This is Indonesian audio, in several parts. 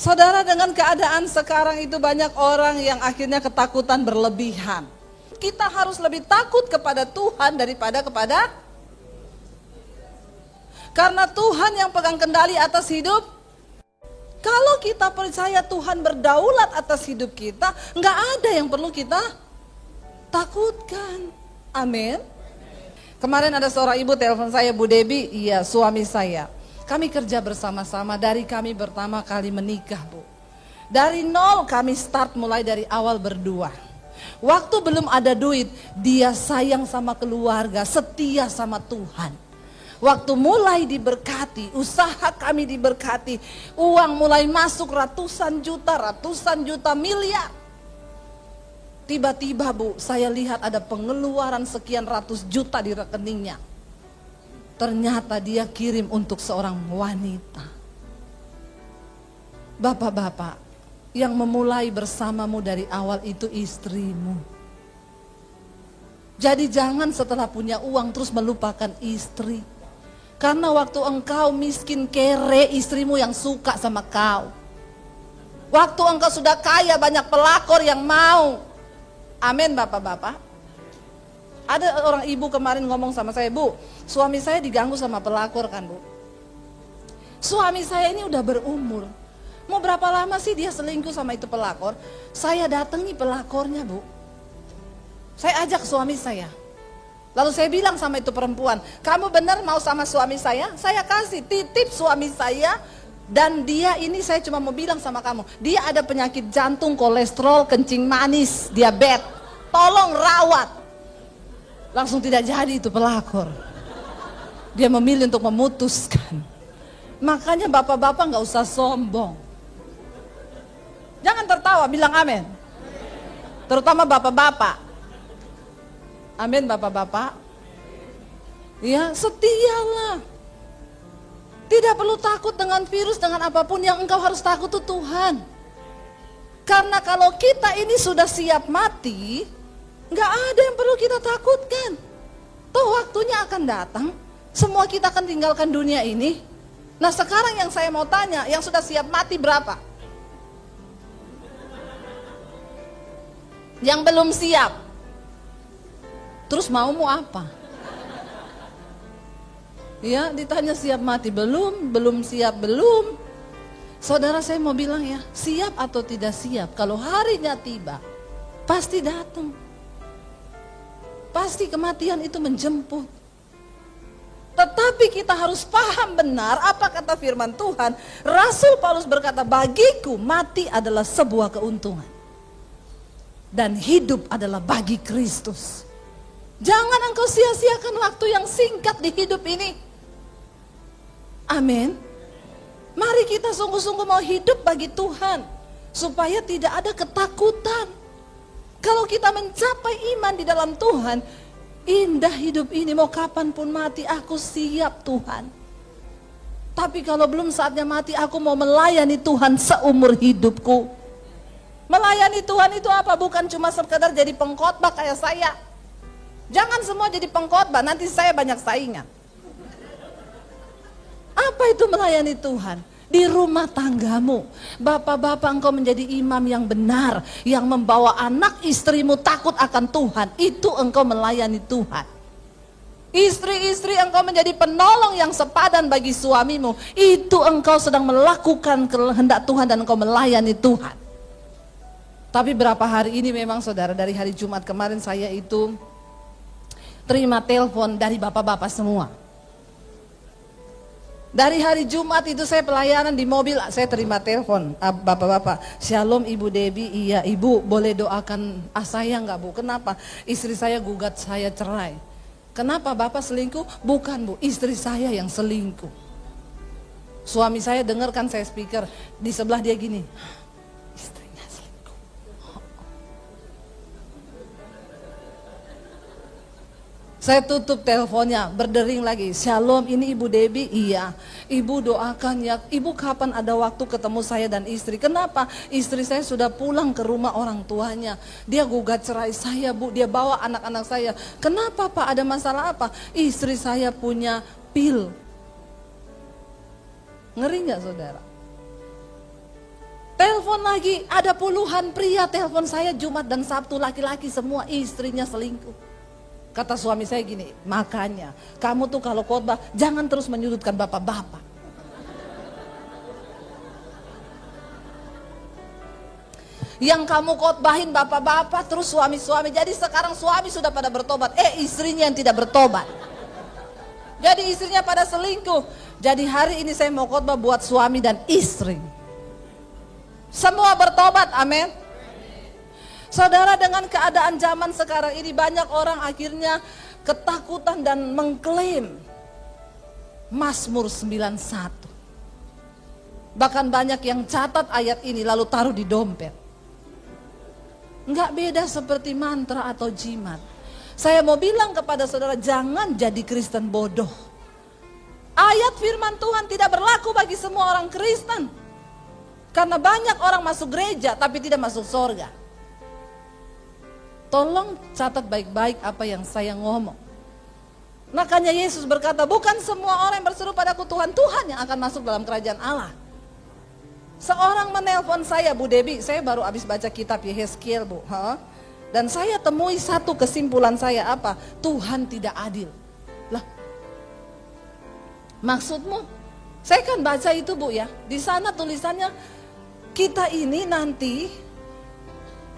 Saudara, dengan keadaan sekarang itu banyak orang yang akhirnya ketakutan berlebihan. Kita harus lebih takut kepada Tuhan daripada kepada, karena Tuhan yang pegang kendali atas hidup. Kalau kita percaya Tuhan berdaulat atas hidup kita, nggak ada yang perlu kita takutkan. Amin. Kemarin ada seorang ibu telepon saya, Bu Debi, iya suami saya. Kami kerja bersama-sama dari kami pertama kali menikah, Bu. Dari nol kami start mulai dari awal berdua. Waktu belum ada duit, dia sayang sama keluarga, setia sama Tuhan. Waktu mulai diberkati, usaha kami diberkati, uang mulai masuk ratusan juta, miliar. Tiba-tiba, Bu, saya lihat ada pengeluaran sekian ratus juta di rekeningnya. Ternyata dia kirim untuk seorang wanita. Bapak-bapak, yang memulai bersamamu dari awal itu istrimu. Jadi jangan setelah punya uang terus melupakan istri. Karena waktu engkau miskin kere, istrimu yang suka sama kau. Waktu engkau sudah kaya, banyak pelakor yang mau. Amin, bapak-bapak. Ada orang ibu kemarin ngomong sama saya, Bu, suami saya diganggu sama pelakor kan, Bu. Suami saya ini udah berumur. Mau berapa lama sih dia selingkuh sama itu pelakor? Saya datangi pelakornya, Bu. Saya ajak suami saya. Lalu saya bilang sama itu perempuan, kamu benar mau sama suami saya? Saya kasih titip suami saya. Dan dia ini saya cuma mau bilang sama kamu, dia ada penyakit jantung, kolesterol, kencing manis, diabetes. Tolong rawat. Langsung tidak jadi itu pelakor. Dia memilih untuk memutuskan. Makanya bapak-bapak gak usah sombong. Jangan tertawa, bilang amin. Terutama bapak-bapak. Amin, bapak-bapak. Ya, setialah. Tidak perlu takut dengan virus, dengan apapun. Yang engkau harus takut itu Tuhan. Karena kalau kita ini sudah siap mati, nggak ada yang perlu kita takutkan. Toh waktunya akan datang, semua kita akan tinggalkan dunia ini. Nah sekarang yang saya mau tanya, yang sudah siap mati berapa? Yang belum siap. Terus maumu apa? Ya, ditanya siap mati belum siap belum. Saudara, saya mau bilang ya, siap atau tidak siap, kalau harinya tiba, pasti datang. Pasti kematian itu menjemput. Tetapi kita harus paham benar apa kata firman Tuhan. Rasul Paulus berkata, bagiku mati adalah sebuah keuntungan. Dan hidup adalah bagi Kristus. Jangan engkau sia-siakan waktu yang singkat di hidup ini. Amin. Mari kita sungguh-sungguh mau hidup bagi Tuhan. Supaya tidak ada ketakutan. Kalau kita mencapai iman di dalam Tuhan, indah hidup ini, mau kapanpun mati, aku siap Tuhan. Tapi kalau belum saatnya mati, aku mau melayani Tuhan seumur hidupku. Melayani Tuhan itu apa? Bukan cuma sekedar jadi pengkhotbah kayak saya. Jangan semua jadi pengkhotbah, nanti saya banyak saingan. Apa itu melayani Tuhan? Di rumah tanggamu, bapak-bapak engkau menjadi imam yang benar, yang membawa anak istrimu takut akan Tuhan, itu engkau melayani Tuhan. Istri-istri engkau menjadi penolong yang sepadan bagi suamimu, itu engkau sedang melakukan kehendak Tuhan dan engkau melayani Tuhan. Tapi berapa hari ini memang saudara, dari hari Jumat kemarin saya itu terima telepon dari bapak-bapak semua. Dari hari Jumat itu saya pelayanan di mobil, saya terima telepon, bapak-bapak, Shalom Ibu Debi, iya Ibu boleh doakan saya enggak Bu? Kenapa? Istri saya gugat saya cerai. Kenapa Bapak selingkuh? Bukan Bu, istri saya yang selingkuh. Suami saya dengarkan saya speaker, di sebelah dia gini, istrinya selingkuh. Saya tutup teleponnya, berdering lagi, Shalom ini Ibu Debi, iya. Ibu doakan ya, Ibu kapan ada waktu ketemu saya dan istri. Kenapa? Istri saya sudah pulang ke rumah orang tuanya. Dia gugat cerai saya Bu, dia bawa anak-anak saya. Kenapa Pak, ada masalah apa? Istri saya punya pil. Ngeri gak saudara? telepon lagi, ada puluhan pria telepon saya Jumat dan Sabtu, laki-laki semua istrinya selingkuh. Kata suami saya gini, makanya kamu tuh kalau khotbah jangan terus menyudutkan bapak-bapak. Yang kamu khotbahin bapak-bapak terus suami-suami. Jadi sekarang suami sudah pada bertobat, istrinya yang tidak bertobat. Jadi istrinya pada selingkuh. Jadi hari ini saya mau khotbah buat suami dan istri. Semua bertobat, amin. Saudara, dengan keadaan zaman sekarang ini banyak orang akhirnya ketakutan dan mengklaim Mazmur 91. Bahkan banyak yang catat ayat ini lalu taruh di dompet. Enggak beda seperti mantra atau jimat. Saya mau bilang kepada saudara, jangan jadi Kristen bodoh. Ayat firman Tuhan tidak berlaku bagi semua orang Kristen. Karena banyak orang masuk gereja tapi tidak masuk surga. Tolong catat baik-baik apa yang saya ngomong. Makanya Yesus berkata, bukan semua orang yang berseru padaku Tuhan, Tuhan yang akan masuk dalam kerajaan Allah. Seorang menelpon saya, Bu Debi, saya baru habis baca kitab Yehezkiel, Bu. Dan saya temui satu kesimpulan saya, apa? Tuhan tidak adil. Lah, maksudmu? Saya kan baca itu, Bu, ya. Di sana tulisannya, kita ini nanti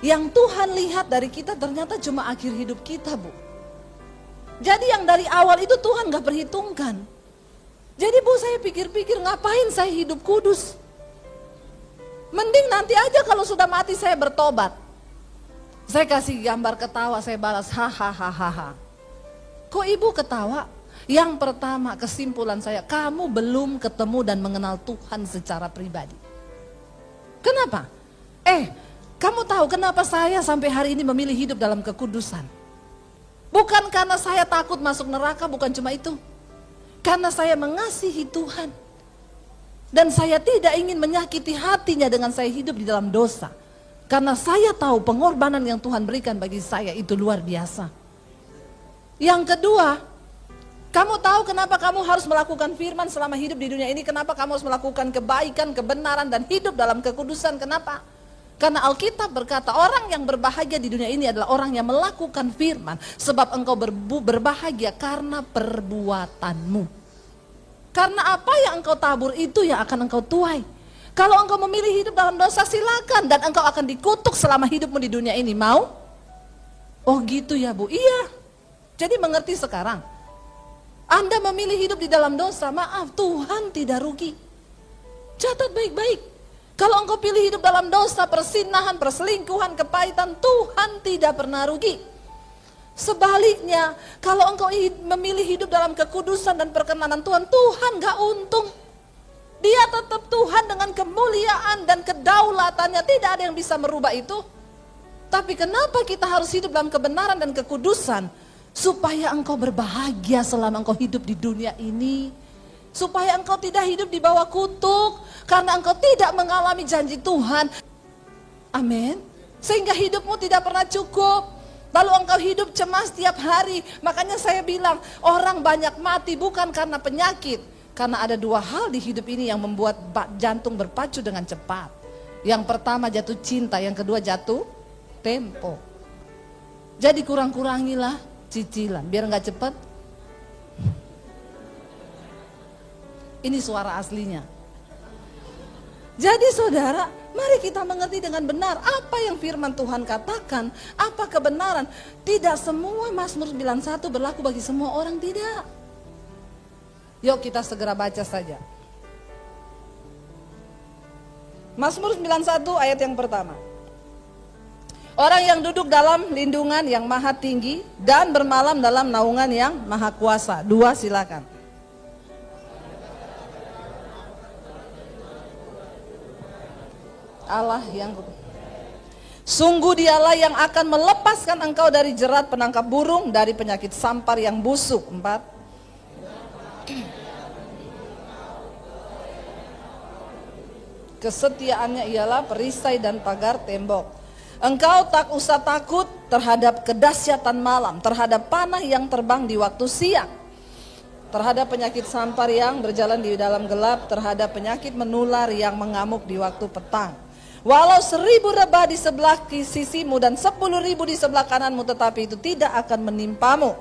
yang Tuhan lihat dari kita ternyata cuma akhir hidup kita, Bu. Jadi yang dari awal itu Tuhan gak perhitungkan. Jadi, Bu, saya pikir-pikir ngapain saya hidup kudus? Mending nanti aja kalau sudah mati saya bertobat. Saya kasih gambar ketawa, saya balas hahaha. Kok ibu ketawa? Yang pertama kesimpulan saya, kamu belum ketemu dan mengenal Tuhan secara pribadi. Kenapa? Kamu tahu kenapa saya sampai hari ini memilih hidup dalam kekudusan? Bukan karena saya takut masuk neraka, bukan cuma itu. Karena saya mengasihi Tuhan. Dan saya tidak ingin menyakiti hatinya dengan saya hidup di dalam dosa. Karena saya tahu pengorbanan yang Tuhan berikan bagi saya itu luar biasa. Yang kedua, kamu tahu kenapa kamu harus melakukan firman selama hidup di dunia ini? Kenapa kamu harus melakukan kebaikan, kebenaran dan hidup dalam kekudusan? Kenapa? Karena Alkitab berkata orang yang berbahagia di dunia ini adalah orang yang melakukan firman. Sebab engkau berbahagia karena perbuatanmu. Karena apa yang engkau tabur itu yang akan engkau tuai. Kalau engkau memilih hidup dalam dosa silakan, dan engkau akan dikutuk selama hidupmu di dunia ini. Mau? Oh gitu ya, Bu. Iya. Jadi mengerti sekarang. Anda memilih hidup di dalam dosa, maaf, Tuhan tidak rugi. Catat baik-baik. Kalau engkau pilih hidup dalam dosa, persinahan, perselingkuhan, kepahitan, Tuhan tidak pernah rugi. Sebaliknya, kalau engkau memilih hidup dalam kekudusan dan perkenanan Tuhan, Tuhan gak untung. Dia tetap Tuhan dengan kemuliaan dan kedaulatannya, tidak ada yang bisa merubah itu. Tapi kenapa kita harus hidup dalam kebenaran dan kekudusan? Supaya engkau berbahagia selama engkau hidup di dunia ini. Supaya engkau tidak hidup di bawah kutuk, karena engkau tidak mengalami janji Tuhan. Amin. Sehingga hidupmu tidak pernah cukup. Lalu engkau hidup cemas tiap hari. Makanya saya bilang, orang banyak mati bukan karena penyakit. Karena ada dua hal di hidup ini yang membuat jantung berpacu dengan cepat. Yang pertama jatuh cinta, yang kedua jatuh tempo. Jadi kurang-kurangilah cicilan, biar gak cepat. Ini suara aslinya. Jadi saudara, mari kita mengerti dengan benar apa yang firman Tuhan katakan, apa kebenaran. Tidak semua Mazmur 91 berlaku bagi semua orang, tidak. Yuk kita segera baca saja. Mazmur 91 ayat yang pertama. Orang yang duduk dalam lindungan yang maha tinggi dan bermalam dalam naungan yang maha kuasa. 2 silakan. Allah yang sungguh dialah yang akan melepaskan engkau dari jerat penangkap burung, dari penyakit sampar yang busuk. 4. Kesetiaannya ialah perisai dan pagar tembok. Engkau tak usah takut terhadap kedahsyatan malam, terhadap panah yang terbang di waktu siang, terhadap penyakit sampar yang berjalan di dalam gelap, terhadap penyakit menular yang mengamuk di waktu petang. Walau 1000 lebah di sebelah sisimu dan 10.000 di sebelah kananmu, tetapi itu tidak akan menimpamu.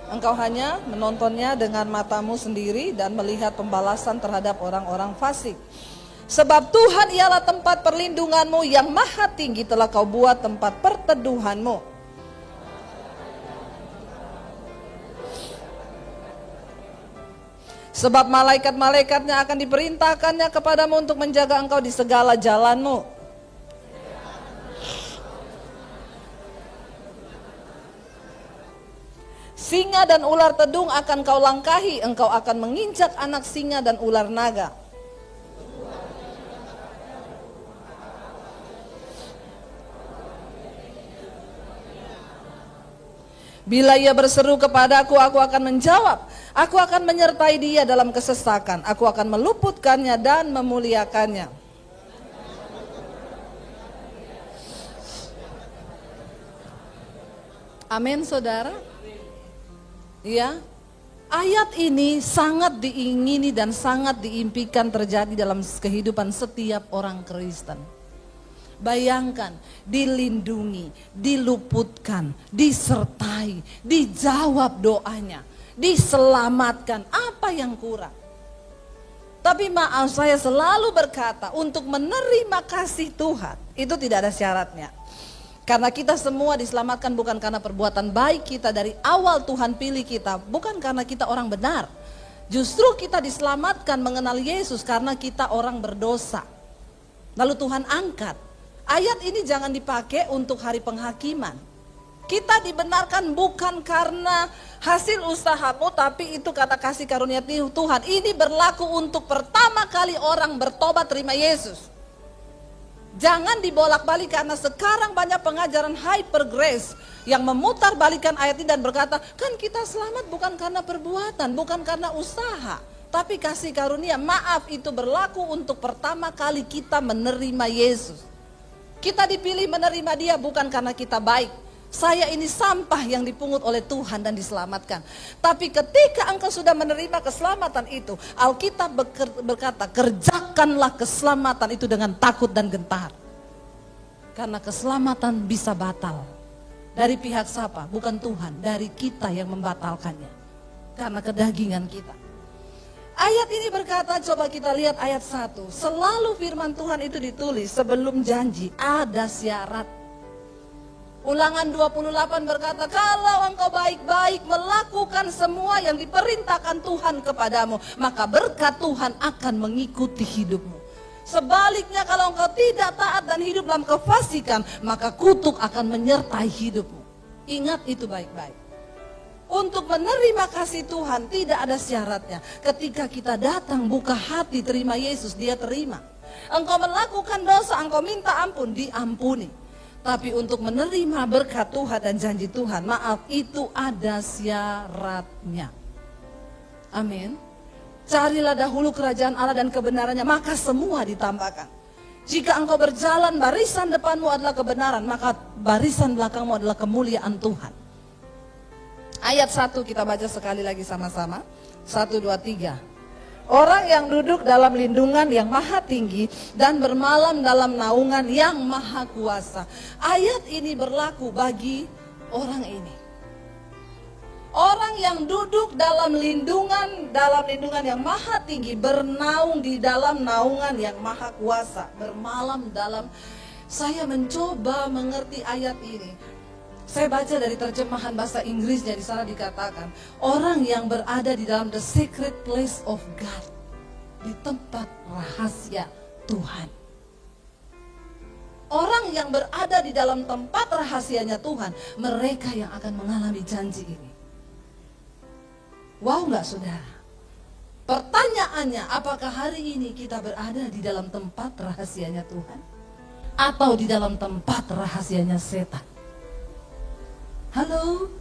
Engkau hanya menontonnya dengan matamu sendiri dan melihat pembalasan terhadap orang-orang fasik. Sebab Tuhan ialah tempat perlindunganmu, yang maha tinggi telah kau buat tempat perteduhanmu. Sebab malaikat-malaikatnya akan diperintahkannya kepadamu untuk menjaga engkau di segala jalanmu. Singa dan ular tedung akan kau langkahi, engkau akan menginjak anak singa dan ular naga. Bila ia berseru kepadaku, aku akan menjawab. Aku akan menyertai dia dalam kesesakan. Aku akan meluputkannya dan memuliakannya. Amin, saudara. Ya, ayat ini sangat diingini dan sangat diimpikan terjadi dalam kehidupan setiap orang Kristen. Bayangkan, dilindungi, diluputkan, disertai, dijawab doanya, diselamatkan. Apa yang kurang? Tapi maaf, saya selalu berkata, untuk menerima kasih Tuhan itu tidak ada syaratnya. Karena kita semua diselamatkan bukan karena perbuatan baik kita dari awal Tuhan pilih kita, bukan karena kita orang benar. Justru kita diselamatkan mengenal Yesus karena kita orang berdosa. Lalu Tuhan angkat. Ayat ini jangan dipakai untuk hari penghakiman. Kita dibenarkan bukan karena hasil usahamu, tapi itu kata kasih karunia Tuhan. Ini berlaku untuk pertama kali orang bertobat terima Yesus. Jangan dibolak-balik, karena sekarang banyak pengajaran hyper grace yang memutar balikan ayat ini dan berkata, kan kita selamat bukan karena perbuatan, bukan karena usaha, tapi kasih karunia. Maaf, itu berlaku untuk pertama kali kita menerima Yesus. Kita dipilih menerima dia bukan karena kita baik. Saya ini sampah yang dipungut oleh Tuhan dan diselamatkan. Tapi ketika engkau sudah menerima keselamatan itu, Alkitab berkata, kerjakanlah keselamatan itu dengan takut dan gentar. Karena keselamatan bisa batal. Dari pihak siapa? Bukan Tuhan, dari kita yang membatalkannya. Karena kedagingan kita. Ayat ini berkata, coba kita lihat ayat 1. Selalu firman Tuhan itu ditulis sebelum janji, ada syarat. Ulangan 28 berkata, kalau engkau baik-baik melakukan semua yang diperintahkan Tuhan kepadamu, maka berkat Tuhan akan mengikuti hidupmu. Sebaliknya, kalau engkau tidak taat dan hidup dalam kefasikan, maka kutuk akan menyertai hidupmu. Ingat itu baik-baik. Untuk menerima kasih Tuhan tidak ada syaratnya. Ketika kita datang buka hati terima Yesus, dia terima. Engkau melakukan dosa, engkau minta ampun, diampuni. Tapi untuk menerima berkat Tuhan dan janji Tuhan, maaf, itu ada syaratnya. Amin. Carilah dahulu kerajaan Allah dan kebenarannya, maka semua ditambahkan. Jika engkau berjalan, barisan depanmu adalah kebenaran, maka barisan belakangmu adalah kemuliaan Tuhan. Ayat 1 kita baca sekali lagi sama-sama. 1, 2, 3. Orang yang duduk dalam lindungan yang maha tinggi dan bermalam dalam naungan yang maha kuasa. Ayat ini berlaku bagi orang ini. Orang yang duduk dalam lindungan yang maha tinggi, bernaung di dalam naungan yang maha kuasa, bermalam dalam. Saya mencoba mengerti ayat ini. Saya baca dari terjemahan bahasa Inggrisnya, di sana dikatakan, orang yang berada di dalam the secret place of God, di tempat rahasia Tuhan. Orang yang berada di dalam tempat rahasianya Tuhan, mereka yang akan mengalami janji ini. Wow nggak saudara? Pertanyaannya, apakah hari ini kita berada di dalam tempat rahasianya Tuhan? Atau di dalam tempat rahasianya setan? Halo?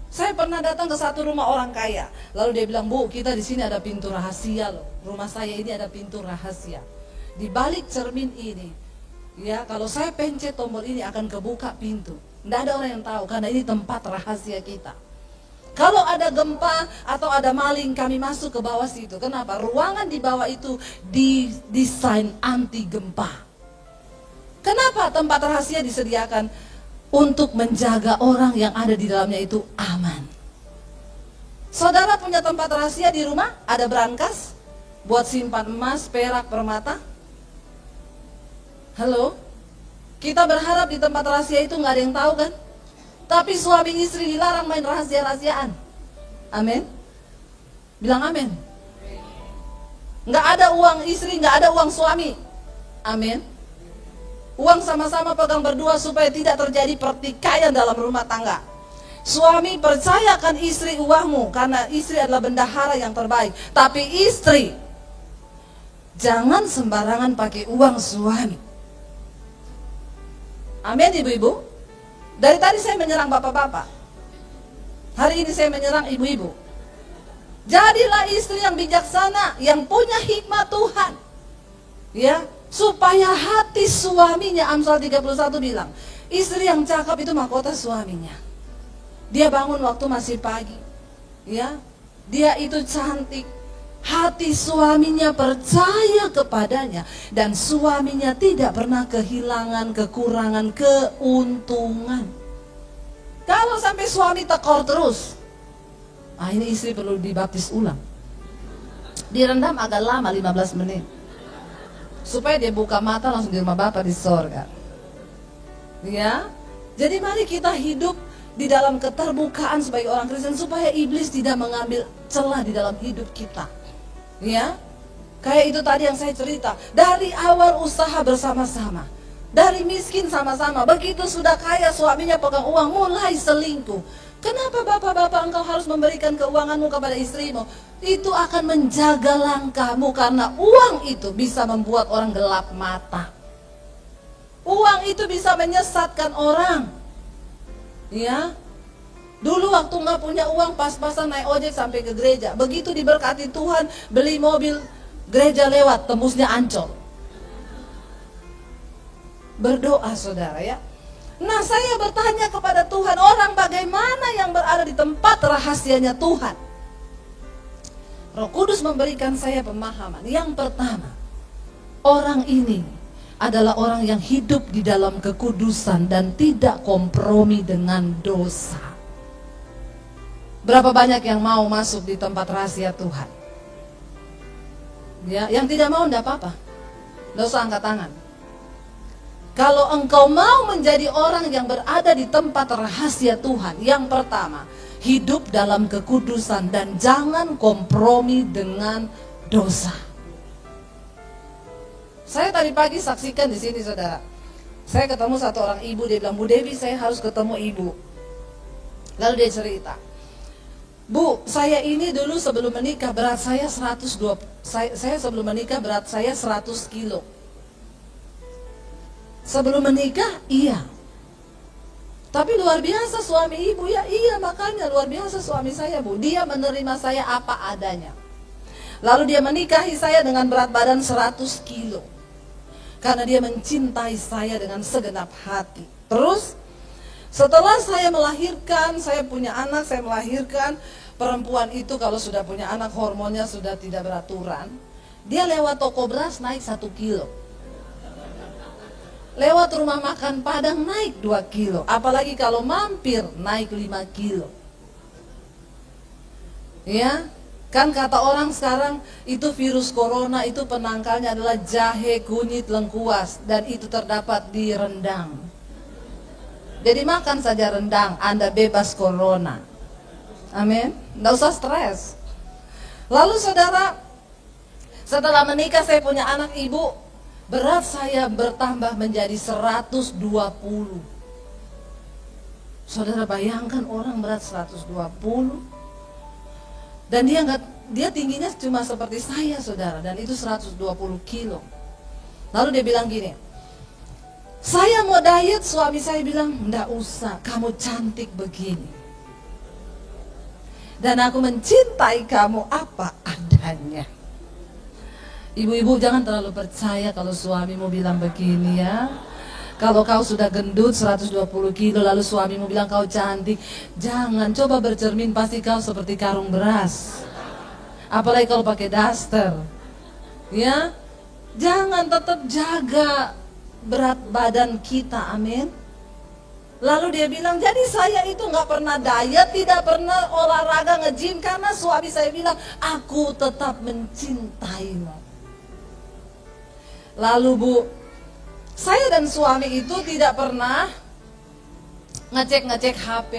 Saya pernah datang ke satu rumah orang kaya. Lalu dia bilang, Bu, kita di sini ada pintu rahasia loh. Rumah saya ini ada pintu rahasia. Di balik cermin ini, ya, kalau saya pencet tombol ini akan kebuka pintu. Tidak ada orang yang tahu karena ini tempat rahasia kita. Kalau ada gempa atau ada maling, kami masuk ke bawah situ. Kenapa? Ruangan di bawah itu didesain anti gempa. Kenapa tempat rahasia disediakan? Untuk menjaga orang yang ada di dalamnya itu aman. Saudara punya tempat rahasia di rumah? Ada brankas buat simpan emas, perak, permata? Halo? Kita berharap di tempat rahasia itu nggak ada yang tahu kan? Tapi suami istri dilarang main rahasia-rahasiaan. Amin. Bilang amin. Nggak ada uang istri, nggak ada uang suami. Amin. Uang sama-sama pegang berdua supaya tidak terjadi pertikaian dalam rumah tangga. Suami, percayakan istri uangmu karena istri adalah bendahara yang terbaik. Tapi istri, jangan sembarangan pakai uang suami. Amin, ibu-ibu. Dari tadi saya menyerang bapak-bapak. Hari ini saya menyerang ibu-ibu. Jadilah istri yang bijaksana, yang punya hikmat Tuhan. Ya, supaya hati suaminya, Amsal 31 bilang, istri yang cakap itu mahkota suaminya. Dia bangun waktu masih pagi. Ya, dia itu cantik. Hati suaminya percaya kepadanya dan suaminya tidak pernah kehilangan, kekurangan, keuntungan. Kalau sampai suami tekor terus, ini istri perlu dibaptis ulang. Direndam agak lama 15 menit. Supaya dia buka mata langsung di rumah Bapa di sorga. Ya, jadi mari kita hidup di dalam keterbukaan sebagai orang Kristen supaya iblis tidak mengambil celah di dalam hidup kita. Ya, kayak itu tadi yang saya cerita. Dari awal usaha bersama-sama, dari miskin sama-sama, begitu sudah kaya suaminya pegang uang mulai selingkuh. Kenapa bapak-bapak engkau harus memberikan keuanganmu kepada istrimu? Itu akan menjaga langkahmu karena uang itu bisa membuat orang gelap mata. Uang itu bisa menyesatkan orang. Ya, dulu waktu nggak punya uang pas-pasan naik ojek sampai ke gereja. Begitu diberkati Tuhan, beli mobil, gereja lewat, tembusnya Ancol. Berdoa saudara ya. Nah saya bertanya kepada Tuhan, orang bagaimana yang berada di tempat rahasianya Tuhan? Roh Kudus memberikan saya pemahaman. Yang pertama, orang ini adalah orang yang hidup di dalam kekudusan dan tidak kompromi dengan dosa. Berapa banyak yang mau masuk di tempat rahasia Tuhan? Ya, yang tidak mau enggak apa-apa. Enggak usah angkat tangan. Kalau engkau mau menjadi orang yang berada di tempat rahasia Tuhan, yang pertama, hidup dalam kekudusan dan jangan kompromi dengan dosa. Saya tadi pagi saksikan di sini saudara. Saya ketemu satu orang ibu, dia bilang, Bu Devi saya harus ketemu ibu. Lalu dia cerita, Bu, saya ini dulu sebelum menikah berat saya 120, saya sebelum menikah berat saya 100 kilo. Sebelum menikah, iya. Tapi luar biasa suami ibu ya, iya makanya luar biasa suami saya Bu. Dia menerima saya apa adanya. Lalu dia menikahi saya dengan berat badan 100 kilo. Karena dia mencintai saya dengan segenap hati. Terus setelah saya melahirkan, saya punya anak, saya melahirkan. Perempuan itu kalau sudah punya anak hormonnya sudah tidak beraturan. Dia lewat toko beras naik 1 kilo. Lewat rumah makan Padang naik 2 kilo. Apalagi kalau mampir naik 5 kilo. Ya, kan kata orang sekarang itu virus corona itu penangkalnya adalah jahe, kunyit, lengkuas. Dan itu terdapat di rendang. Jadi makan saja rendang, Anda bebas corona. Amin. Nggak usah stres. Lalu saudara, setelah menikah saya punya anak ibu. Berat saya bertambah menjadi 120. Saudara bayangkan orang berat 120. Dan dia tingginya cuma seperti saya saudara. Dan itu 120 kilo. Lalu dia bilang gini, saya mau diet, suami saya bilang, enggak usah, kamu cantik begini. Dan aku mencintai kamu apa adanya. Ibu-ibu jangan terlalu percaya kalau suamimu bilang begini ya. Kalau kau sudah gendut 120 kilo lalu suamimu bilang kau cantik, jangan coba bercermin, pasti kau seperti karung beras. Apalagi kalau pakai daster. Ya, jangan, tetap jaga berat badan kita, amin. Lalu dia bilang, jadi saya itu nggak pernah diet, tidak pernah olahraga nge-gym karena suami saya bilang, aku tetap mencintaimu. Lalu Bu, saya dan suami itu tidak pernah ngecek HP.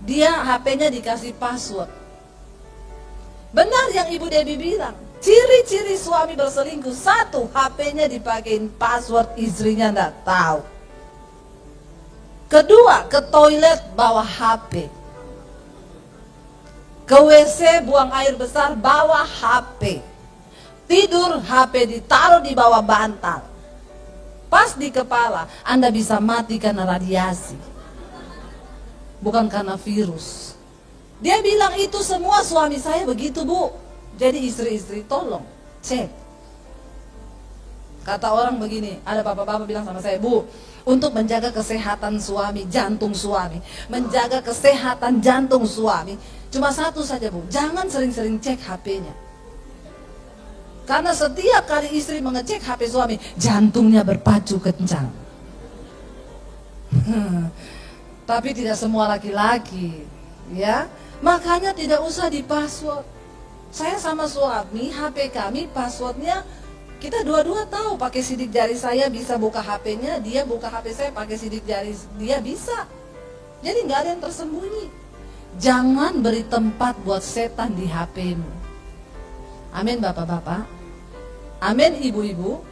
Dia HP-nya dikasih password. Benar yang Ibu Debbie bilang, ciri-ciri suami berselingkuh, satu, HP-nya dipakein password, istrinya enggak tahu. Kedua, ke toilet bawa HP. Ke WC buang air besar bawa HP. Tidur HP ditaruh di bawah bantal. Pas di kepala, Anda bisa mati karena radiasi. Bukan karena virus. Dia bilang itu semua suami saya begitu Bu. Jadi istri-istri tolong cek. Kata orang begini, ada bapak-bapak bilang sama saya, Bu, untuk menjaga kesehatan suami, jantung suami, menjaga kesehatan jantung suami, cuma satu saja Bu, jangan sering-sering cek HP-nya. Karena setiap kali istri mengecek HP suami, jantungnya berpacu kencang. Tapi tidak semua laki-laki, ya. Makanya tidak usah di password. Saya sama suami, HP kami passwordnya kita dua-dua tahu. Pakai sidik jari saya bisa buka HP-nya, dia buka HP saya pakai sidik jari dia bisa. Jadi nggak ada yang tersembunyi. Jangan beri tempat buat setan di HP-mu. Amin Bapak-bapak. Amin ibu-ibu.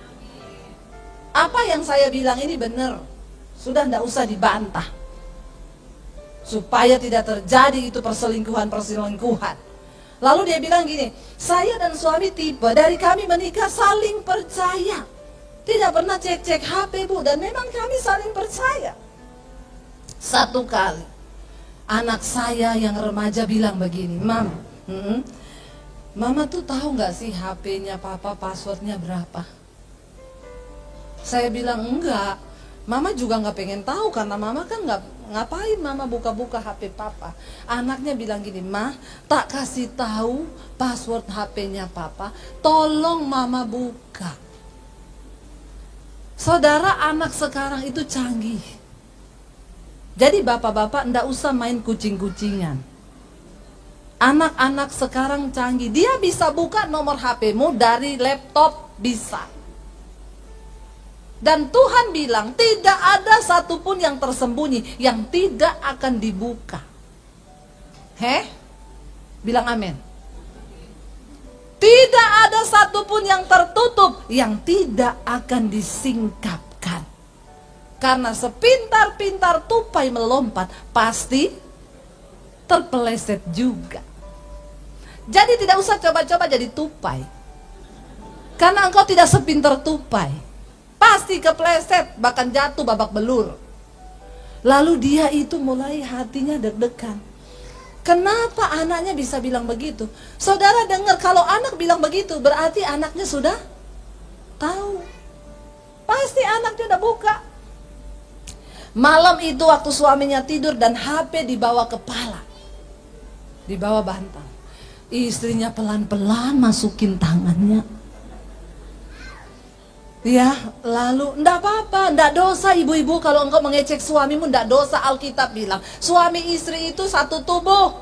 Apa yang saya bilang ini benar. Sudah tidak usah dibantah. Supaya tidak terjadi itu perselingkuhan. Lalu dia bilang gini, saya dan suami tipe dari kami menikah saling percaya. Tidak pernah cek-cek HP Bu, dan memang kami saling percaya. Satu kali anak saya yang remaja bilang begini, Mama tuh tahu nggak sih HP-nya Papa passwordnya berapa? Saya bilang enggak. Mama juga nggak pengen tahu karena Mama kan nggak ngapain Mama buka-buka HP Papa. Anaknya bilang gini, Ma, tak kasih tahu password HP-nya Papa. Tolong Mama buka. Saudara, anak sekarang itu canggih. Jadi bapak-bapak ndak usah main kucing-kucingan. Anak-anak sekarang canggih, dia bisa buka nomor HP-mu dari laptop, bisa. Dan Tuhan bilang tidak ada satupun yang tersembunyi yang tidak akan dibuka. Bilang amin. Tidak ada satupun yang tertutup yang tidak akan disingkapkan. Karena sepintar-pintar tupai melompat, pasti terpeleset juga. Jadi tidak usah coba-coba jadi tupai. Karena engkau tidak sepintar tupai. Pasti kepleset, bahkan jatuh babak belur. Lalu dia itu mulai hatinya deg-degan. Kenapa anaknya bisa bilang begitu? Saudara dengar, kalau anak bilang begitu berarti anaknya sudah tahu. Pasti anaknya udah buka. Malam itu waktu suaminya tidur dan HP di bawah kepala, di bawah bantal, istrinya pelan-pelan masukin tangannya. Ya, lalu ndak apa-apa, ndak dosa ibu-ibu kalau engkau mengecek suamimu, ndak dosa. Alkitab bilang suami istri itu satu tubuh.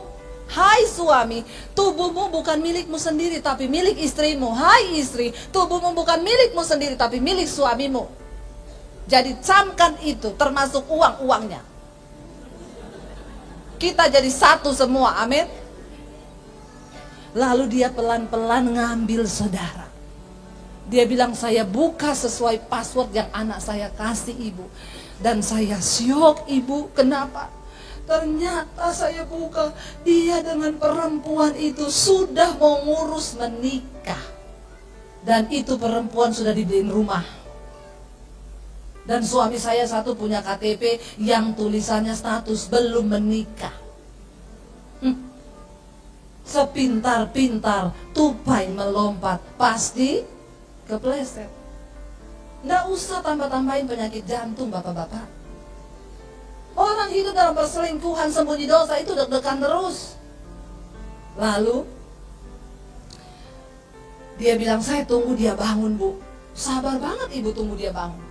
Hai suami, tubuhmu bukan milikmu sendiri tapi milik istrimu. Hai istri, tubuhmu bukan milikmu sendiri tapi milik suamimu. Jadi camkan itu, termasuk uang-uangnya. Kita jadi satu semua, amin. Lalu dia pelan-pelan ngambil saudara. Dia bilang, saya buka sesuai password yang anak saya kasih ibu. Dan saya syok ibu, kenapa? Ternyata saya buka, dia dengan perempuan itu sudah mau ngurus menikah. Dan itu perempuan sudah dibeliin rumah. Dan suami saya satu punya KTP yang tulisannya status belum menikah. Sepintar-pintar tupai melompat, pasti kepleset. Nggak usah tambah-tambahin penyakit jantung bapak-bapak. Orang hidup dalam perselingkuhan sembunyi dosa itu deg-degan terus. Lalu dia bilang, saya tunggu dia bangun bu. Sabar banget ibu tunggu dia bangun.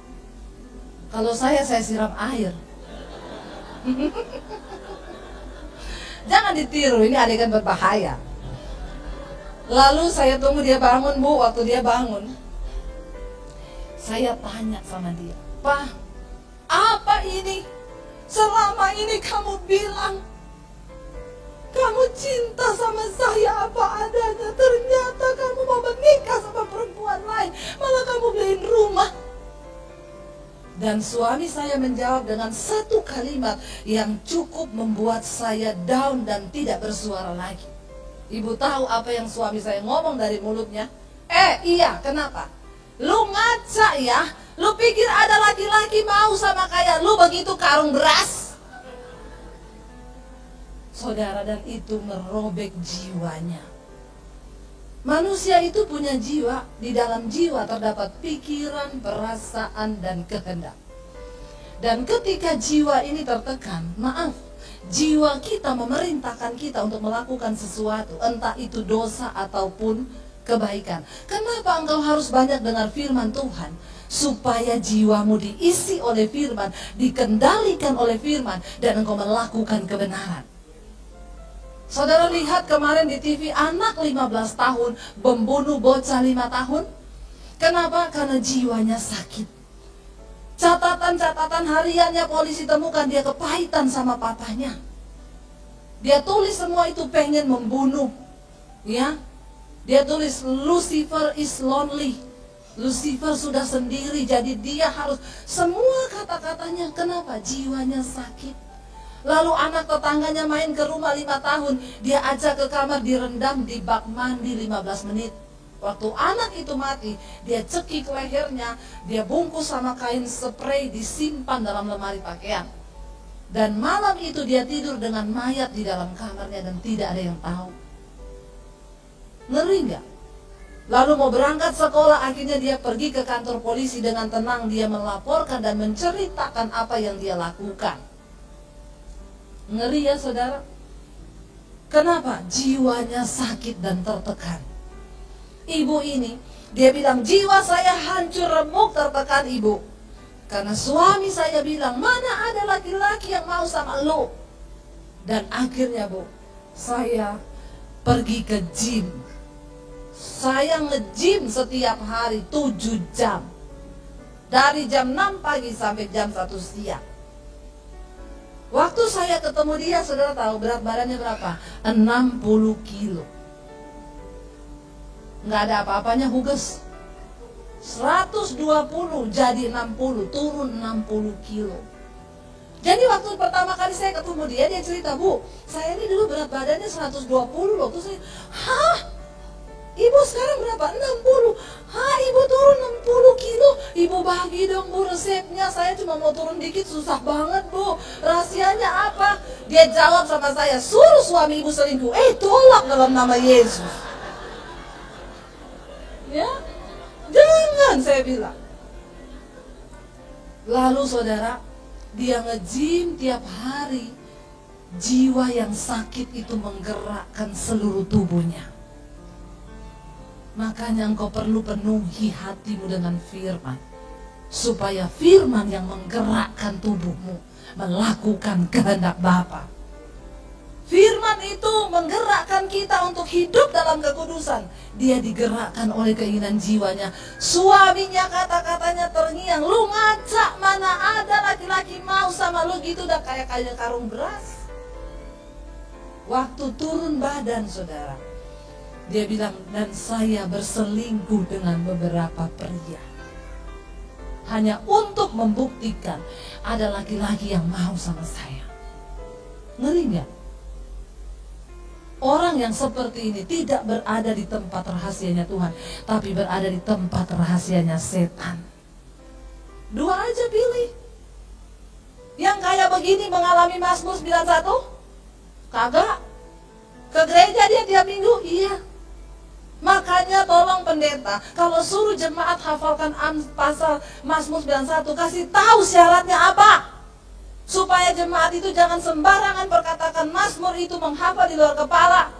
Kalau saya siram air. Jangan ditiru, ini adegan berbahaya. Lalu saya tunggu dia bangun bu. Waktu dia bangun, saya tanya sama dia, Pak, apa ini? Selama ini kamu bilang kamu cinta sama saya apa adanya, ternyata kamu mau menikah sama perempuan lain, malah kamu beliin rumah. Dan suami saya menjawab dengan satu kalimat yang cukup membuat saya down dan tidak bersuara lagi. Ibu tahu apa yang suami saya ngomong dari mulutnya? Iya, kenapa? Lu ngaca ya? Lu pikir ada laki-laki mau sama kayak lu begitu karung beras? Saudara, dan itu merobek jiwanya. Manusia itu punya jiwa. Di dalam jiwa terdapat pikiran, perasaan, dan kehendak. Dan ketika jiwa ini tertekan, jiwa kita memerintahkan kita untuk melakukan sesuatu, entah itu dosa ataupun kebaikan. Kenapa engkau harus banyak dengar firman Tuhan? Supaya jiwamu diisi oleh firman, dikendalikan oleh firman, dan engkau melakukan kebenaran. Saudara lihat kemarin di TV, anak 15 tahun membunuh bocah 5 tahun. Kenapa? Karena jiwanya sakit. Catatan-catatan hariannya polisi temukan dia kepahitan sama papanya. Dia tulis semua itu pengen membunuh. Ya, dia tulis Lucifer is lonely. Lucifer sudah sendiri, jadi dia harus, semua kata-katanya. Kenapa? Jiwanya sakit. Lalu anak tetangganya main ke rumah 5 tahun, dia ajak ke kamar, direndam di bak mandi 15 menit. Waktu anak itu mati, dia cekik lehernya, dia bungkus sama kain spray, disimpan dalam lemari pakaian. Dan malam itu dia tidur dengan mayat di dalam kamarnya dan tidak ada yang tahu. Ngeri nggak? Lalu mau berangkat sekolah, akhirnya dia pergi ke kantor polisi dengan tenang. Dia melaporkan dan menceritakan apa yang dia lakukan. Ngeri ya saudara? Kenapa? Jiwanya sakit dan tertekan. Ibu ini, dia bilang, jiwa saya hancur remuk tertekan ibu. Karena suami saya bilang, mana ada laki-laki yang mau sama lo. Dan akhirnya bu, saya pergi ke gym. Saya nge-gym setiap hari 7 jam. Dari jam 6 pagi sampai jam 1 siang. Waktu saya ketemu dia, saudara tahu berat badannya berapa? 60 kilo. Nggak ada apa-apanya, huges. 120 jadi 60, turun 60 kilo. Jadi waktu pertama kali saya ketemu dia cerita, Bu, saya ini dulu berat badannya 120 loh. Terus saya, hah? Ibu sekarang berapa? 60. Hah, ibu turun 60 kilo. Ibu bagi dong bu resepnya. Saya cuma mau turun dikit, susah banget bu. Rahasianya apa? Dia jawab sama saya, suruh suami ibu selingkuh. Tolak dalam nama Yesus. Ya, jangan, saya bilang. Lalu saudara, dia nge-gym tiap hari. Jiwa yang sakit itu menggerakkan seluruh tubuhnya. Makanya engkau perlu penuhi hatimu dengan firman. Supaya firman yang menggerakkan tubuhmu melakukan kehendak Bapa. Firman itu menggerakkan kita untuk hidup dalam kekudusan. Dia digerakkan oleh keinginan jiwanya. Suaminya kata-katanya terngiang, lu ngaca, mana ada laki-laki mau sama lu gitu, udah kayak karung beras. Waktu turun badan saudara, dia bilang, dan saya berselingkuh dengan beberapa pria. Hanya untuk membuktikan ada laki-laki yang mau sama saya. Ngeri gak? Orang yang seperti ini tidak berada di tempat rahasianya Tuhan, tapi berada di tempat rahasianya setan. Dua aja pilih. Yang kayak begini mengalami Mazmur 91? Kagak. Ke gereja dia tiap minggu? Iya. Makanya tolong pendeta, kalau suruh jemaat hafalkan pasal Mazmur 91, kasih tahu syaratnya apa. Supaya jemaat itu jangan sembarangan berkatakan Mazmur itu menghafal di luar kepala.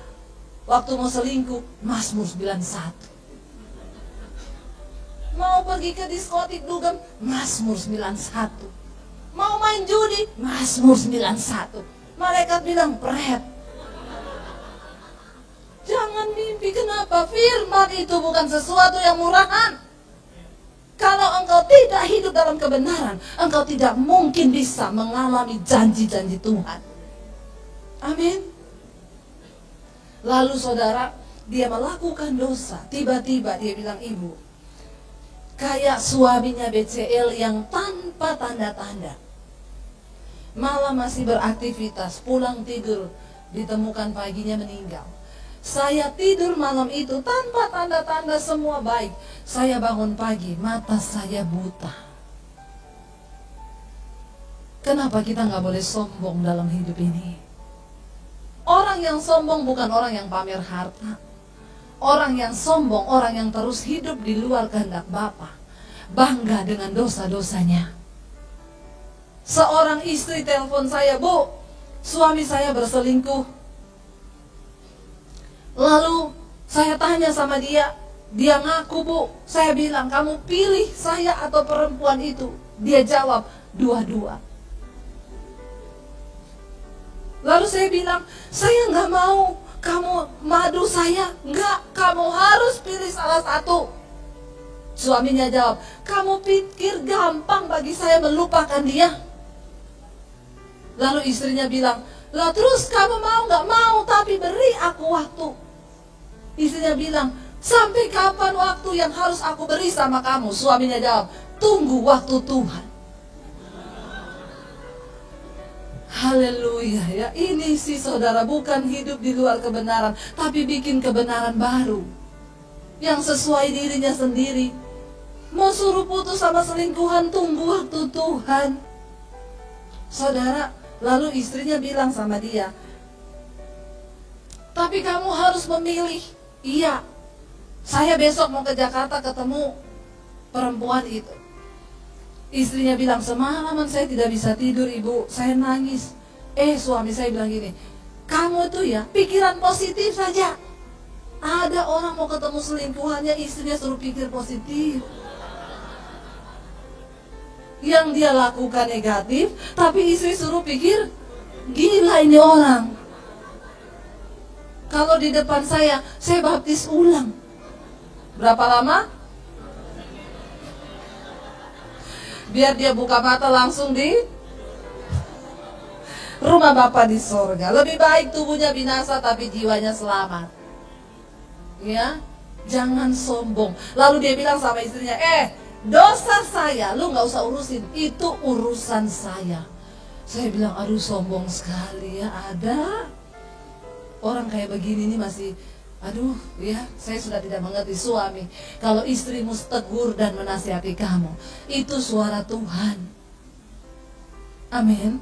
Waktu mau selingkuh, Mazmur 91. Mau pergi ke diskotik dugem, Mazmur 91. Mau main judi, Mazmur 91. Malaikat bilang, pret. Jangan mimpi, kenapa? Firman itu bukan sesuatu yang murahan. Kalau engkau tidak hidup dalam kebenaran, engkau tidak mungkin bisa mengalami janji-janji Tuhan. Amin. Lalu saudara, dia melakukan dosa. Tiba-tiba dia bilang, ibu, kayak suaminya BCL yang tanpa tanda-tanda. Malam masih beraktivitas, pulang tidur, ditemukan paginya meninggal. Saya tidur malam itu tanpa tanda-tanda, semua baik. Saya bangun pagi, mata saya buta. Kenapa kita nggak boleh sombong dalam hidup ini? Orang yang sombong bukan orang yang pamer harta. Orang yang sombong, orang yang terus hidup di luar kehendak Bapa, bangga dengan dosa-dosanya. Seorang istri telepon saya, bu, suami saya berselingkuh. Lalu saya tanya sama dia ngaku, bu. Saya bilang, kamu pilih saya atau perempuan itu? Dia jawab, dua-dua. Lalu saya bilang, saya nggak mau kamu madu saya. Enggak, kamu harus pilih salah satu. Suaminya jawab, kamu pikir gampang bagi saya melupakan dia? Lalu istrinya bilang, lah terus kamu mau nggak mau, tapi beri aku waktu. Istrinya bilang, sampai kapan waktu yang harus aku beri sama kamu? Suaminya jawab, tunggu waktu Tuhan. Haleluya ya. Ini sih saudara, bukan hidup di luar kebenaran, tapi bikin kebenaran baru yang sesuai dirinya sendiri. Mau suruh putus sama selingkuhan, tunggu waktu Tuhan. Saudara, lalu istrinya bilang sama dia, tapi kamu harus memilih. Iya, saya besok mau ke Jakarta ketemu perempuan itu. Istrinya bilang, semalaman saya tidak bisa tidur ibu, saya nangis. Suami saya bilang gini, kamu tuh ya pikiran positif saja. Ada orang mau ketemu selingkuhannya, istrinya suruh pikir positif. Yang dia lakukan negatif, tapi istri suruh pikir, gila ini orang. Kalau di depan saya baptis ulang. Berapa lama? Biar dia buka mata langsung di rumah Bapa di sorga. Lebih baik tubuhnya binasa tapi jiwanya selamat. Ya, jangan sombong. Lalu dia bilang sama istrinya, dosa saya lu gak usah urusin, itu urusan saya. Saya bilang, aduh sombong sekali ya. Ada orang kayak begini nih masih, aduh ya, saya sudah tidak mengerti. Suami, kalau istrimu tegur dan menasihati kamu, itu suara Tuhan. Amin.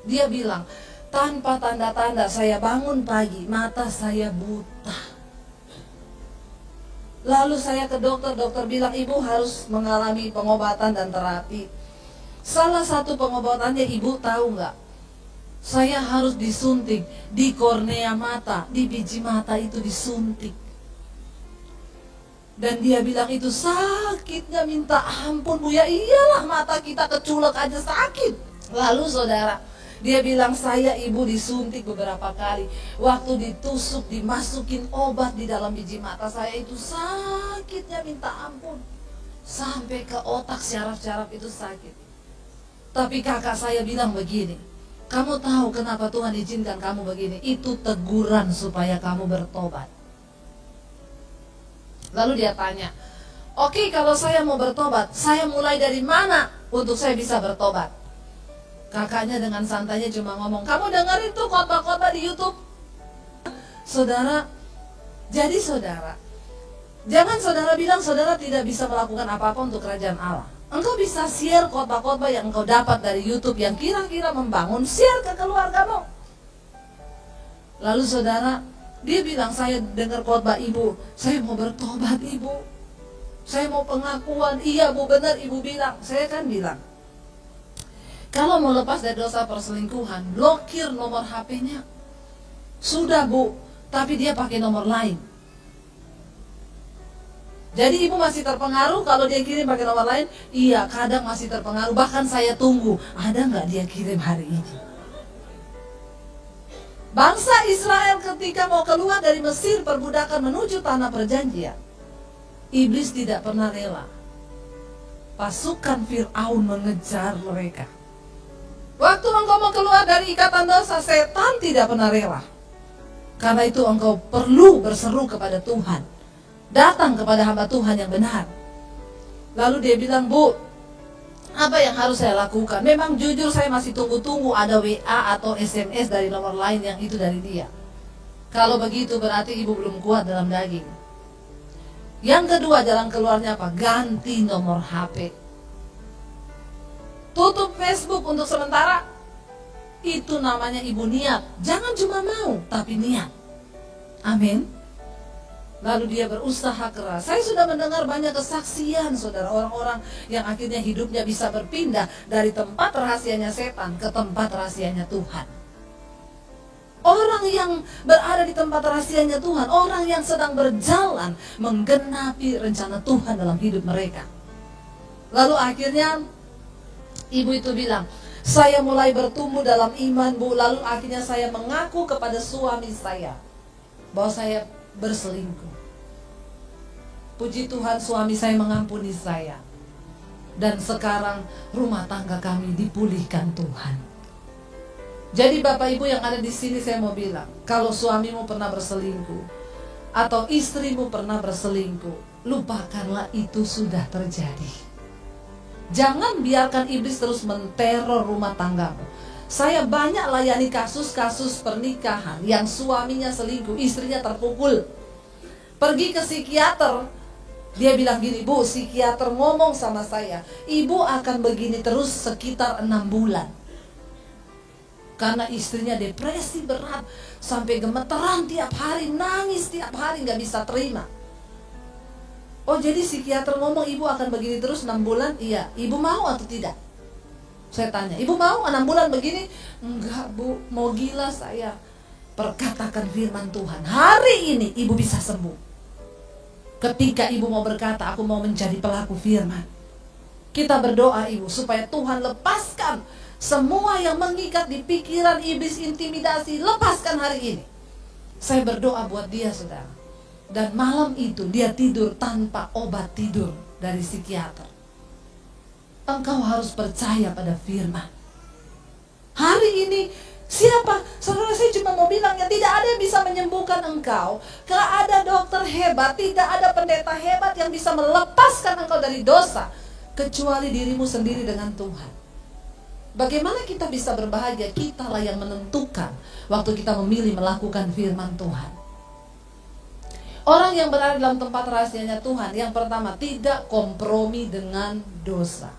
Dia bilang, tanpa tanda-tanda saya bangun pagi, mata saya buta. Lalu saya ke dokter, dokter bilang ibu harus mengalami pengobatan dan terapi. Salah satu pengobatannya ibu tahu nggak? Saya harus disuntik di kornea mata, di biji mata itu disuntik. Dan dia bilang itu sakitnya minta ampun bu. Ya iyalah, mata kita keculek aja sakit. Lalu saudara, dia bilang saya ibu disuntik beberapa kali. Waktu ditusuk, dimasukin obat di dalam biji mata saya itu sakitnya minta ampun. Sampai ke otak, syaraf-syaraf itu sakit. Tapi kakak saya bilang begini, kamu tahu kenapa Tuhan izinkan kamu begini? Itu teguran supaya kamu bertobat. Lalu dia tanya, oke, kalau saya mau bertobat, saya mulai dari mana untuk saya bisa bertobat? Kakaknya dengan santainya cuma ngomong, kamu dengerin tuh khotbah-khotbah di YouTube. Saudara, jadi saudara, jangan saudara bilang saudara tidak bisa melakukan apa-apa untuk kerajaan Allah. Engkau bisa share khotbah-khotbah yang engkau dapat dari YouTube yang kira-kira membangun, share ke keluargamu. Lalu saudara, Dia bilang, saya dengar khotbah ibu, saya mau bertobat ibu, saya mau pengakuan. Iya bu, benar ibu bilang. Saya kan bilang, kalau mau lepas dari dosa perselingkuhan, blokir nomor HP-nya. Sudah bu, tapi dia pakai nomor lain. Jadi ibu masih terpengaruh kalau dia kirim pakai nomor lain? Iya, kadang masih terpengaruh. Bahkan saya tunggu, ada nggak dia kirim hari ini? Bangsa Israel ketika mau keluar dari Mesir perbudakan menuju tanah perjanjian, iblis tidak pernah rela. Pasukan Fir'aun mengejar mereka. Waktu engkau mau keluar dari ikatan dosa, setan tidak pernah rela. Karena itu engkau perlu berseru kepada Tuhan, datang kepada hamba Tuhan yang benar. Lalu dia bilang, bu, apa yang harus saya lakukan? Memang jujur saya masih tunggu-tunggu ada WA atau SMS dari nomor lain yang itu dari dia. Kalau begitu berarti ibu belum kuat dalam daging. Yang kedua, jalan keluarnya apa? Ganti nomor HP. Tutup Facebook untuk sementara. Itu namanya ibu niat. Jangan cuma mau, tapi niat. Amin. Lalu dia berusaha keras. Saya sudah mendengar banyak kesaksian saudara, orang-orang yang akhirnya hidupnya bisa berpindah dari tempat rahasianya setan ke tempat rahasianya Tuhan. Orang yang berada di tempat rahasianya Tuhan, orang yang sedang berjalan menggenapi rencana Tuhan dalam hidup mereka. Lalu akhirnya ibu itu bilang, saya mulai bertumbuh dalam iman bu. Lalu akhirnya saya mengaku kepada suami saya bahwa saya berselingkuh. Puji Tuhan, suami saya mengampuni saya. Dan sekarang rumah tangga kami dipulihkan Tuhan. Jadi Bapak Ibu yang ada di sini, saya mau bilang, kalau suamimu pernah berselingkuh atau istrimu pernah berselingkuh, lupakanlah itu sudah terjadi. Jangan biarkan iblis terus menteror rumah tanggamu. Saya banyak layani kasus-kasus pernikahan yang suaminya selingkuh, istrinya terpukul. Pergi ke psikiater, dia bilang gini, bu, psikiater ngomong sama saya, ibu akan begini terus sekitar 6 bulan. Karena istrinya depresi berat, sampai gemeteran tiap hari, nangis tiap hari, gak bisa terima. Oh jadi psikiater ngomong ibu akan begini terus 6 bulan? Iya, ibu mau atau tidak? Saya tanya, ibu mau 6 bulan begini? Enggak bu, mau gila saya. Perkatakan firman Tuhan, hari ini ibu bisa sembuh. Ketika ibu mau berkata, aku mau menjadi pelaku firman. Kita berdoa ibu, supaya Tuhan lepaskan semua yang mengikat di pikiran iblis, intimidasi. Lepaskan hari ini. Saya berdoa buat dia saudara. Dan malam itu dia tidur tanpa obat tidur dari psikiater. Engkau harus percaya pada firman. Hari ini siapa? Saudara, saya cuma mau bilang ya, tidak ada yang bisa menyembuhkan engkau. Gak ada dokter hebat, tidak ada pendeta hebat yang bisa melepaskan engkau dari dosa, kecuali dirimu sendiri dengan Tuhan. Bagaimana kita bisa berbahagia? Kitalah yang menentukan waktu kita memilih melakukan firman Tuhan. Orang yang berada dalam tempat rahasianya Tuhan, yang pertama, tidak kompromi dengan dosa.